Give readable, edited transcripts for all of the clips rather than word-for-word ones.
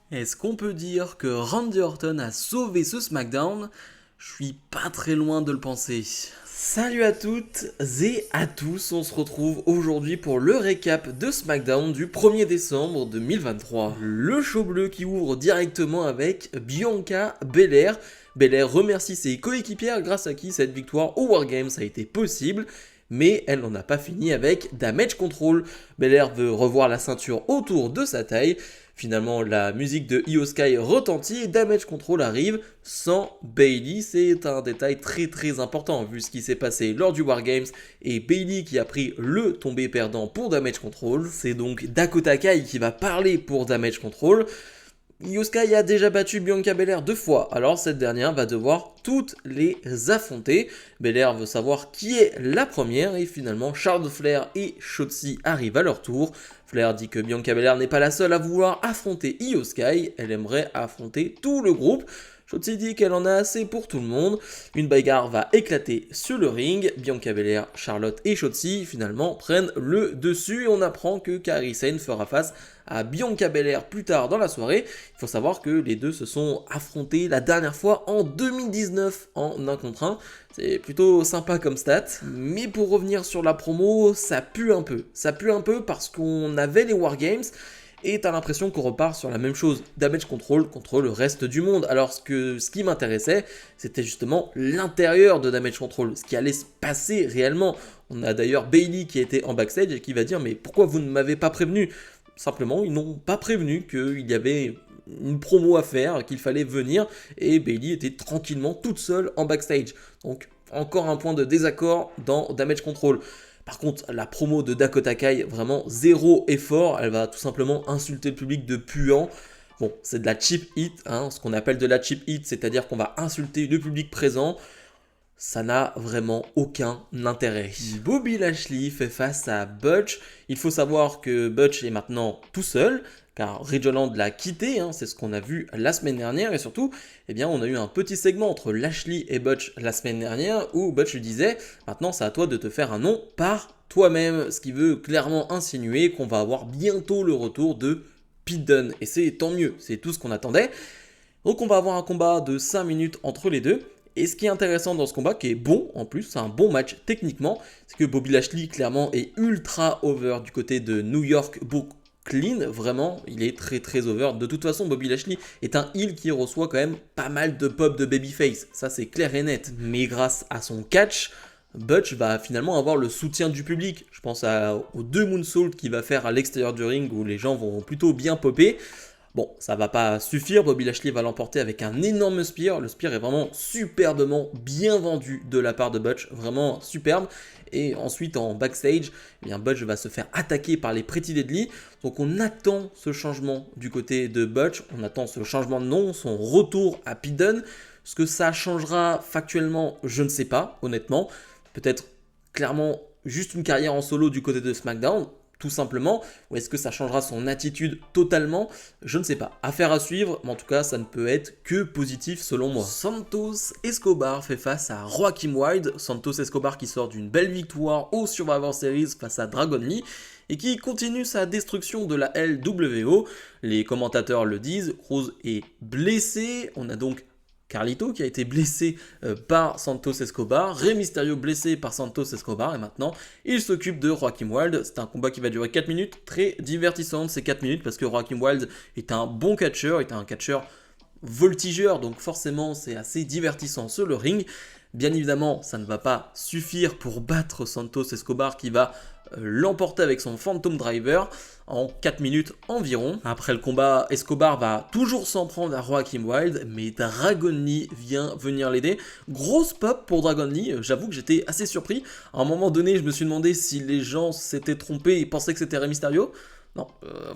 Est-ce qu'on peut dire que Randy Orton a sauvé ce SmackDown? Je suis pas très loin de le penser. Salut à toutes et à tous, on se retrouve aujourd'hui pour le récap de SmackDown du 1er décembre 2023. Le show bleu qui ouvre directement avec Bianca Belair. Belair remercie ses coéquipières grâce à qui cette victoire au Wargames a été possible. Mais elle n'en a pas fini avec Damage Control. Belair veut revoir la ceinture autour de sa taille. Finalement, la musique de Io Sky retentit et Damage Control arrive sans Bayley. C'est un détail très important vu ce qui s'est passé lors du Wargames et Bayley qui a pris le tombé perdant pour Damage Control. C'est donc Dakota Kai qui va parler pour Damage Control. Io Sky a déjà battu Bianca Belair 2 fois, alors cette dernière va devoir toutes les affronter. Belair veut savoir qui est la première et finalement Charlotte Flair et Shotzi arrivent à leur tour. Flair dit que Bianca Belair n'est pas la seule à vouloir affronter Io Sky, elle aimerait affronter tout le groupe. Shotzi dit qu'elle en a assez pour tout le monde. Une bagarre va éclater sur le ring. Bianca Belair, Charlotte et Shotzi finalement prennent le dessus et on apprend que Kairi Sane fera face à Bianca Belair plus tard dans la soirée. Il faut savoir que les deux se sont affrontés la dernière fois en 2019 en 1 contre 1. C'est plutôt sympa comme stat. Mais pour revenir sur la promo, ça pue un peu. Ça pue un peu parce qu'on avait les Wargames. Et t'as l'impression qu'on repart sur la même chose, Damage Control contre le reste du monde. Alors ce qui m'intéressait, c'était justement l'intérieur de Damage Control, ce qui allait se passer réellement. On a d'ailleurs Bayley qui était en backstage et qui va dire « Mais pourquoi vous ne m'avez pas prévenu ?» Simplement, ils n'ont pas prévenu qu'il y avait une promo à faire, qu'il fallait venir, et Bayley était tranquillement toute seule en backstage. Donc, encore un point de désaccord dans Damage Control. Par contre, la promo de Dakota Kai, vraiment zéro effort, elle va tout simplement insulter le public de puant. Bon, c'est de la cheap heat, ce qu'on appelle de la cheap heat, c'est-à-dire qu'on va insulter le public présent. Ça n'a vraiment aucun intérêt. Bobby Lashley fait face à Butch. Il faut savoir que Butch est maintenant tout seul, car Ridge Holland l'a quitté, c'est ce qu'on a vu la semaine dernière, et surtout, on a eu un petit segment entre Lashley et Butch la semaine dernière, où Butch lui disait « Maintenant, c'est à toi de te faire un nom par toi-même », ce qui veut clairement insinuer qu'on va avoir bientôt le retour de Pete Dunne, et c'est tant mieux, c'est tout ce qu'on attendait. Donc on va avoir un combat de 5 minutes entre les deux. Et ce qui est intéressant dans ce combat, qui est bon en plus, c'est un bon match techniquement, c'est que Bobby Lashley clairement est ultra over du côté de New York Brooklyn, vraiment, il est très over. De toute façon, Bobby Lashley est un heel qui reçoit quand même pas mal de pop de babyface, ça c'est clair et net. Mais grâce à son catch, Butch va finalement avoir le soutien du public. Je pense aux 2 moonsaults qu'il va faire à l'extérieur du ring où les gens vont plutôt bien popper. Bon, ça va pas suffire, Bobby Lashley va l'emporter avec un énorme spear. Le spear est vraiment superbement bien vendu de la part de Butch, vraiment superbe. Et ensuite en backstage, Butch va se faire attaquer par les Pretty Deadly. Donc on attend ce changement du côté de Butch, on attend ce changement de nom, son retour à Pete Dunne. Ce que ça changera factuellement, je ne sais pas, honnêtement. Peut-être clairement juste une carrière en solo du côté de SmackDown, tout simplement, ou est-ce que ça changera son attitude totalement? Je ne sais pas. Affaire à suivre, mais en tout cas, ça ne peut être que positif selon moi. Santos Escobar fait face à Joaquin Wilde. Santos Escobar qui sort d'une belle victoire au Survivor Series face à Dragon Lee et qui continue sa destruction de la LWO. Les commentateurs le disent, Cruz est blessé. On a donc Carlito qui a été blessé par Santos Escobar, Rey Mysterio blessé par Santos Escobar et maintenant il s'occupe de Joaquin Wilde. C'est un combat qui va durer 4 minutes, très divertissant ces 4 minutes parce que Joaquin Wilde est un bon catcheur, est un catcheur voltigeur donc forcément c'est assez divertissant sur le ring. Bien évidemment ça ne va pas suffire pour battre Santos Escobar qui va l'emporter avec son Phantom Driver en 4 minutes environ. Après le combat, Escobar va toujours s'en prendre à Joaquin Wilde, mais Dragon Lee vient venir l'aider. Grosse pop pour Dragon Lee, j'avoue que j'étais assez surpris. À un moment donné, je me suis demandé si les gens s'étaient trompés et pensaient que c'était Rey Mysterio. Non,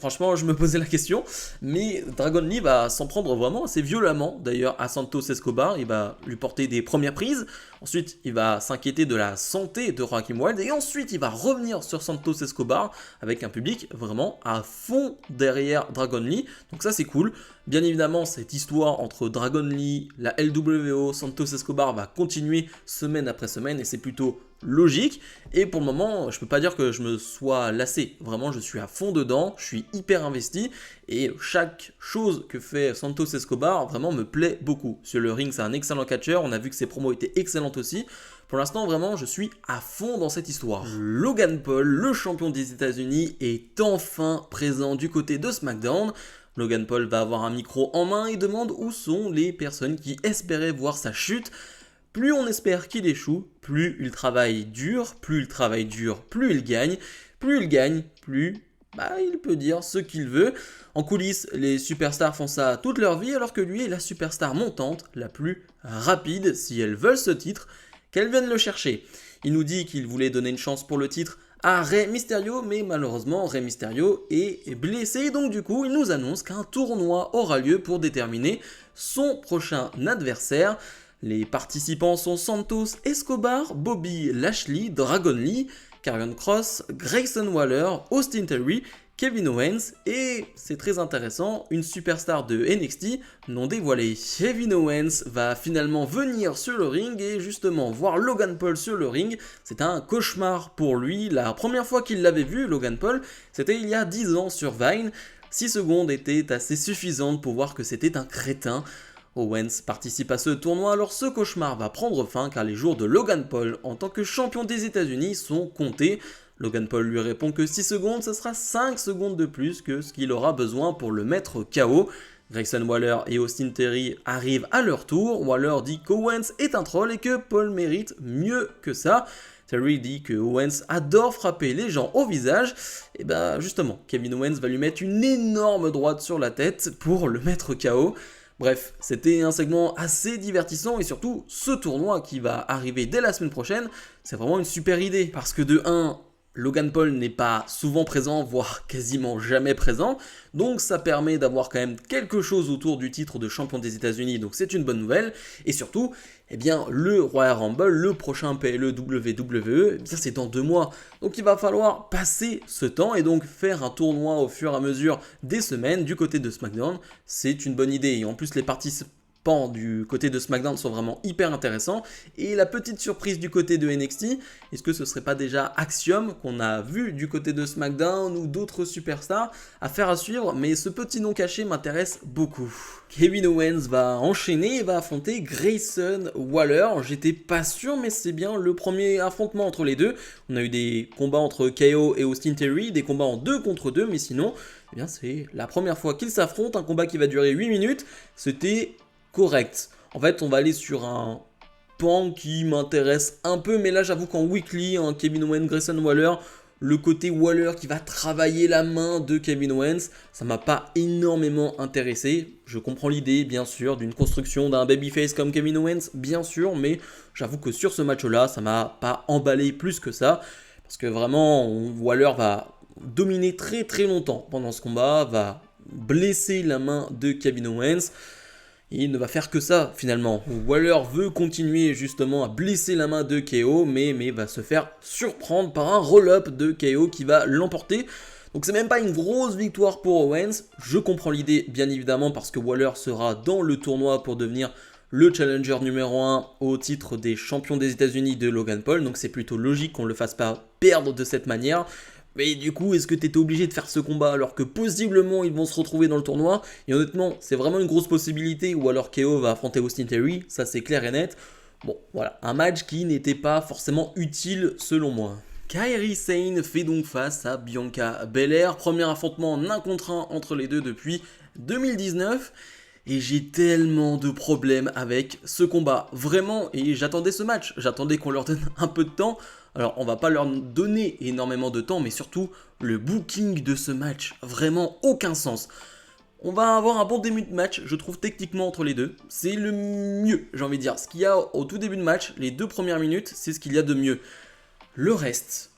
franchement, je me posais la question. Mais Dragon Lee va s'en prendre vraiment assez violemment, d'ailleurs, à Santos Escobar. Il va lui porter des premières prises. Ensuite, il va s'inquiéter de la santé de Joaquin Wilde. Et ensuite, il va revenir sur Santos Escobar avec un public vraiment à fond derrière Dragon Lee. Donc ça, c'est cool. Bien évidemment, cette histoire entre Dragon Lee, la LWO, Santos Escobar va continuer semaine après semaine. Et c'est plutôt logique. Et pour le moment, je peux pas dire que je me sois lassé. Vraiment, je suis à fond dedans, je suis hyper investi. Et chaque chose que fait Santos Escobar vraiment me plaît beaucoup. Sur le ring, c'est un excellent catcheur. On a vu que ses promos étaient excellentes aussi. Pour l'instant, vraiment, je suis à fond dans cette histoire. Logan Paul, le champion des États-Unis, est enfin présent du côté de SmackDown. Logan Paul va avoir un micro en main et demande où sont les personnes qui espéraient voir sa chute. Plus on espère qu'il échoue, plus il travaille dur, plus il gagne, plus il peut dire ce qu'il veut. En coulisses, les superstars font ça toute leur vie, alors que lui est la superstar montante, la plus rapide. Si elles veulent ce titre, qu'elles viennent le chercher. Il nous dit qu'il voulait donner une chance pour le titre à Rey Mysterio, mais malheureusement Rey Mysterio est blessé, donc du coup il nous annonce qu'un tournoi aura lieu pour déterminer son prochain adversaire. Les participants sont Santos Escobar, Bobby Lashley, Dragon Lee, Karrion Kross, Grayson Waller, Austin Theory, Kevin Owens et, c'est très intéressant, une superstar de NXT non dévoilée. Kevin Owens va finalement venir sur le ring et justement voir Logan Paul sur le ring, c'est un cauchemar pour lui. La première fois qu'il l'avait vu, Logan Paul, c'était il y a 10 ans sur Vine. 6 secondes étaient assez suffisantes pour voir que c'était un crétin. Owens participe à ce tournoi, alors ce cauchemar va prendre fin car les jours de Logan Paul en tant que champion des États-Unis sont comptés. Logan Paul lui répond que 6 secondes, ce sera 5 secondes de plus que ce qu'il aura besoin pour le mettre KO. Grayson Waller et Austin Theory arrivent à leur tour. Waller dit qu'Owens est un troll et que Paul mérite mieux que ça. Theory dit que Owens adore frapper les gens au visage. Et justement, Kevin Owens va lui mettre une énorme droite sur la tête pour le mettre KO. Bref, c'était un segment assez divertissant et surtout, ce tournoi qui va arriver dès la semaine prochaine, c'est vraiment une super idée. Parce que de 1, Logan Paul n'est pas souvent présent, voire quasiment jamais présent, donc ça permet d'avoir quand même quelque chose autour du titre de champion des États-Unis, donc c'est une bonne nouvelle. Et surtout, le Royal Rumble, le prochain PLE WWE, c'est dans 2 mois. Donc il va falloir passer ce temps et donc faire un tournoi au fur et à mesure des semaines du côté de SmackDown. C'est une bonne idée. Et en plus, les participants du côté de SmackDown sont vraiment hyper intéressants. Et la petite surprise du côté de NXT, est-ce que ce serait pas déjà Axiom qu'on a vu du côté de SmackDown ou d'autres superstars? Affaire à suivre, mais ce petit nom caché m'intéresse beaucoup. Kevin Owens va enchaîner et va affronter Grayson Waller. J'étais pas sûr, mais c'est bien le premier affrontement entre les deux. On a eu des combats entre KO et Austin Theory, des combats en 2 contre 2, mais sinon, c'est la première fois qu'ils s'affrontent. Un combat qui va durer 8 minutes. C'était correct. En fait, on va aller sur un pan qui m'intéresse un peu, mais là j'avoue qu'en weekly, Kevin Owens, Grayson Waller, le côté Waller qui va travailler la main de Kevin Owens, ça m'a pas énormément intéressé. Je comprends l'idée, bien sûr, d'une construction d'un babyface comme Kevin Owens, bien sûr, mais j'avoue que sur ce match-là, ça m'a pas emballé plus que ça, parce que vraiment, Waller va dominer très très longtemps pendant ce combat, va blesser la main de Kevin Owens. Il ne va faire que ça finalement. Waller veut continuer justement à blesser la main de KO, mais va se faire surprendre par un roll-up de KO qui va l'emporter. Donc c'est même pas une grosse victoire pour Owens. Je comprends l'idée bien évidemment parce que Waller sera dans le tournoi pour devenir le challenger numéro 1 au titre des champions des États-Unis de Logan Paul. Donc c'est plutôt logique qu'on ne le fasse pas perdre de cette manière. Mais du coup, est-ce que tu étais obligé de faire ce combat alors que possiblement ils vont se retrouver dans le tournoi? Et honnêtement, c'est vraiment une grosse possibilité, ou alors KO va affronter Austin Theory, ça c'est clair et net. Bon, voilà, un match qui n'était pas forcément utile selon moi. Kairi Sane fait donc face à Bianca Belair, premier affrontement en 1 contre 1 entre les deux depuis 2019. Et j'ai tellement de problèmes avec ce combat, vraiment, et j'attendais ce match, j'attendais qu'on leur donne un peu de temps. Alors on va pas leur donner énormément de temps, mais surtout le booking de ce match, vraiment aucun sens. On va avoir un bon début de match, je trouve techniquement entre les deux, c'est le mieux, j'ai envie de dire. Ce qu'il y a au tout début de match, les 2 premières minutes, c'est ce qu'il y a de mieux. Le reste,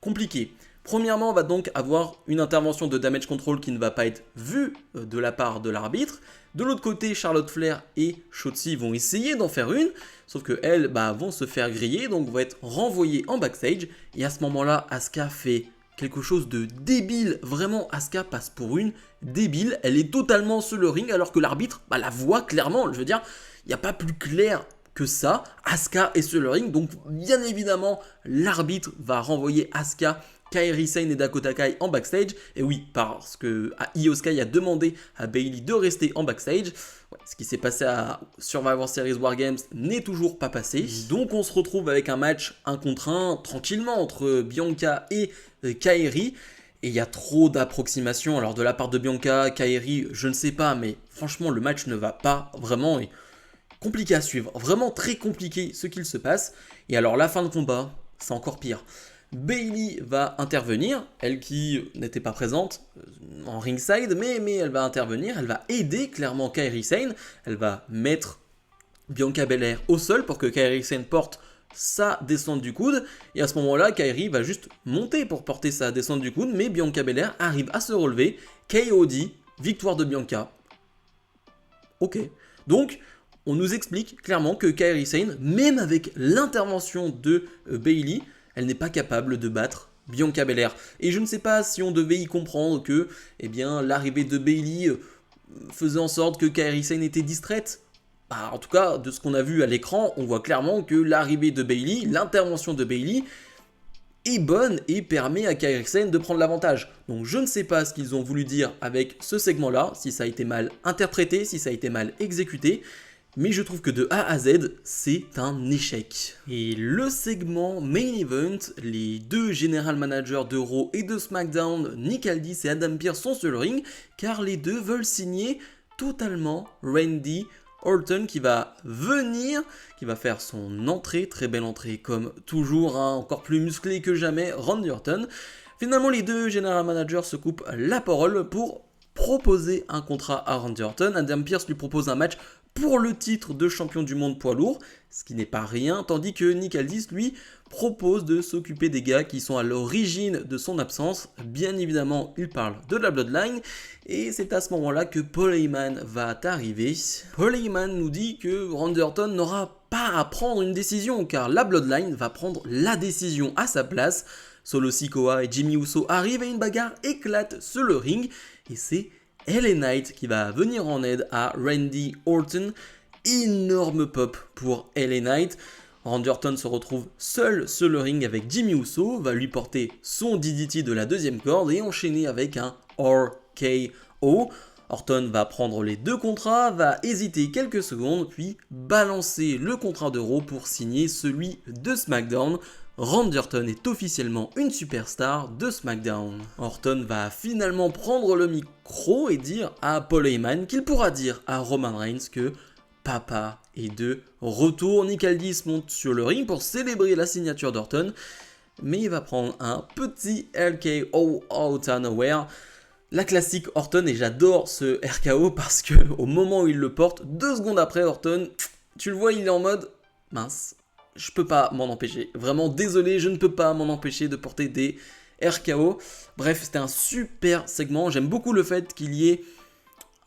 compliqué. Premièrement, on va donc avoir une intervention de Damage Control qui ne va pas être vue de la part de l'arbitre. De l'autre côté, Charlotte Flair et Shotzi vont essayer d'en faire une, sauf qu'elles vont se faire griller, donc vont être renvoyées en backstage. Et à ce moment-là, Asuka fait quelque chose de débile. Vraiment, Asuka passe pour une débile. Elle est totalement sur le ring alors que l'arbitre la voit clairement. Je veux dire, il n'y a pas plus clair que ça, Asuka est sur le ring. Donc bien évidemment, l'arbitre va renvoyer Asuka, Kairi Sane et Dakota Kai en backstage. Et oui, parce que Io Sky a demandé à Bayley de rester en backstage. Ouais, ce qui s'est passé à Survivor Series War Games n'est toujours pas passé. Donc on se retrouve avec un match 1 contre 1 tranquillement entre Bianca et Kairi. Et il y a trop d'approximations. Alors de la part de Bianca, Kairi, je ne sais pas, mais franchement le match ne va pas vraiment. Et compliqué à suivre, vraiment très compliqué ce qu'il se passe. Et alors la fin de combat, c'est encore pire. Bayley va intervenir, elle qui n'était pas présente en ringside, mais elle va intervenir, elle va aider clairement Kairi Sane, elle va mettre Bianca Belair au sol pour que Kairi Sane porte sa descente du coude, et à ce moment-là, Kairi va juste monter pour porter sa descente du coude, mais Bianca Belair arrive à se relever, KOD, victoire de Bianca. Ok, donc on nous explique clairement que Kairi Sane, même avec l'intervention de Bayley, elle n'est pas capable de battre Bianca Belair. Et je ne sais pas si on devait y comprendre que l'arrivée de Bayley faisait en sorte que Kairi Sane était distraite. Bah, en tout cas, de ce qu'on a vu à l'écran, on voit clairement que l'arrivée de Bayley, l'intervention de Bayley, est bonne et permet à Kairi Sane de prendre l'avantage. Donc je ne sais pas ce qu'ils ont voulu dire avec ce segment-là, si ça a été mal interprété, si ça a été mal exécuté. Mais je trouve que de A à Z, c'est un échec. Et le segment Main Event, les deux General Managers de Raw et de SmackDown, Nick Aldis et Adam Pearce sont sur le ring, car les deux veulent signer totalement Randy Orton qui va venir, qui va faire son entrée, très belle entrée comme toujours, hein, encore plus musclé que jamais, Randy Orton. Finalement, les deux General Managers se coupent la parole pour proposer un contrat à Randy Orton. Adam Pearce lui propose un match pour le titre de champion du monde poids lourd, ce qui n'est pas rien, tandis que Nick Aldis, lui, propose de s'occuper des gars qui sont à l'origine de son absence. Bien évidemment, il parle de la Bloodline, et c'est à ce moment-là que Paul Heyman va arriver. Paul Heyman nous dit que Randy Orton n'aura pas à prendre une décision, car la Bloodline va prendre la décision à sa place. Solo Sikoa et Jimmy Uso arrivent et une bagarre éclate sur le ring, et c'est LA Knight qui va venir en aide à Randy Orton. Énorme pop pour LA Knight. Randy Orton se retrouve seul sur le ring avec Jimmy Uso, va lui porter son DDT de la deuxième corde et enchaîner avec un RKO. Orton va prendre les deux contrats, va hésiter quelques secondes, puis balancer le contrat de Raw pour signer celui de SmackDown. Randy Orton est officiellement une superstar de SmackDown. Orton va finalement prendre le micro et dire à Paul Heyman qu'il pourra dire à Roman Reigns que papa est de retour. Nick Aldis monte sur le ring pour célébrer la signature d'Orton, mais il va prendre un petit RKO out of nowhere. La classique Orton, et j'adore ce RKO parce que au moment où il le porte, 2 secondes après Orton, tu le vois, il est en mode mince. Je peux pas m'en empêcher. Vraiment désolé, je ne peux pas m'en empêcher de porter des RKO. Bref, c'était un super segment. J'aime beaucoup le fait qu'il y ait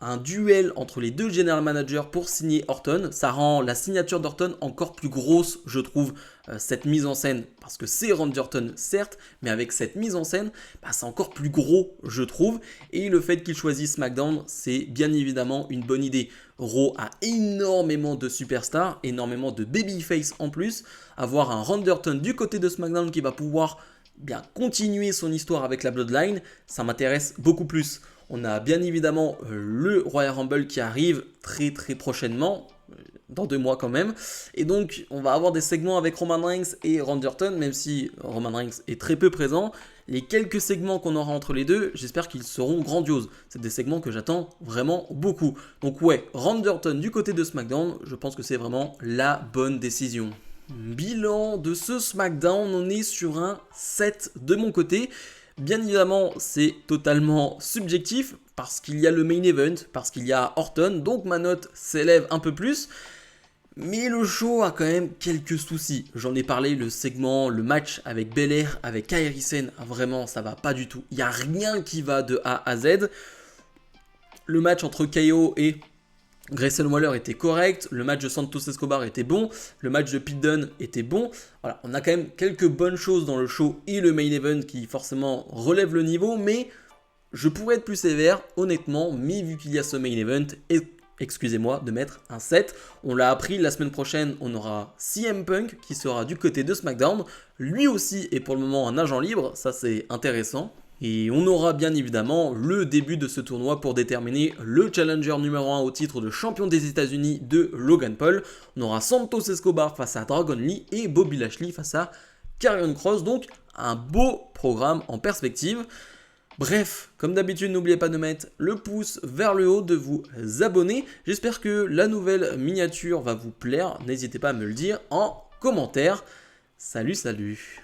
un duel entre les deux general managers pour signer Orton. Ça rend la signature d'Orton encore plus grosse, je trouve, cette mise en scène. Parce que c'est Randy Orton, certes, mais avec cette mise en scène, c'est encore plus gros, je trouve. Et le fait qu'il choisisse SmackDown, c'est bien évidemment une bonne idée. Raw a énormément de superstars, énormément de babyface en plus. Avoir un Randy Orton du côté de SmackDown qui va pouvoir bien continuer son histoire avec la Bloodline, ça m'intéresse beaucoup plus. On a bien évidemment le Royal Rumble qui arrive très prochainement, dans 2 mois quand même. Et donc on va avoir des segments avec Roman Reigns et Randy Orton, même si Roman Reigns est très peu présent. Les quelques segments qu'on aura entre les deux, j'espère qu'ils seront grandioses. C'est des segments que j'attends vraiment beaucoup. Donc ouais, Randy Orton du côté de SmackDown, je pense que c'est vraiment la bonne décision. Bilan de ce SmackDown, on est sur un 7 de mon côté. Bien évidemment, c'est totalement subjectif parce qu'il y a le main event, parce qu'il y a Orton, donc ma note s'élève un peu plus. Mais le show a quand même quelques soucis. J'en ai parlé, le segment, le match avec Belair, avec Kairi Sane, vraiment ça va pas du tout. Il n'y a rien qui va de A à Z. Le match entre KO et Grayson Waller était correct, le match de Santos Escobar était bon, le match de Pete Dunne était bon. Voilà, on a quand même quelques bonnes choses dans le show et le main event qui forcément relèvent le niveau, mais je pourrais être plus sévère, honnêtement, mais vu qu'il y a ce main event, excusez-moi, de mettre un 7. On l'a appris, la semaine prochaine, on aura CM Punk qui sera du côté de SmackDown. Lui aussi est pour le moment un agent libre, ça c'est intéressant. Et on aura bien évidemment le début de ce tournoi pour déterminer le challenger numéro 1 au titre de champion des États-Unis de Logan Paul. On aura Santos Escobar face à Dragon Lee et Bobby Lashley face à Karrion Kross. Donc un beau programme en perspective. Bref, comme d'habitude, n'oubliez pas de mettre le pouce vers le haut, de vous abonner. J'espère que la nouvelle miniature va vous plaire. N'hésitez pas à me le dire en commentaire. Salut, salut!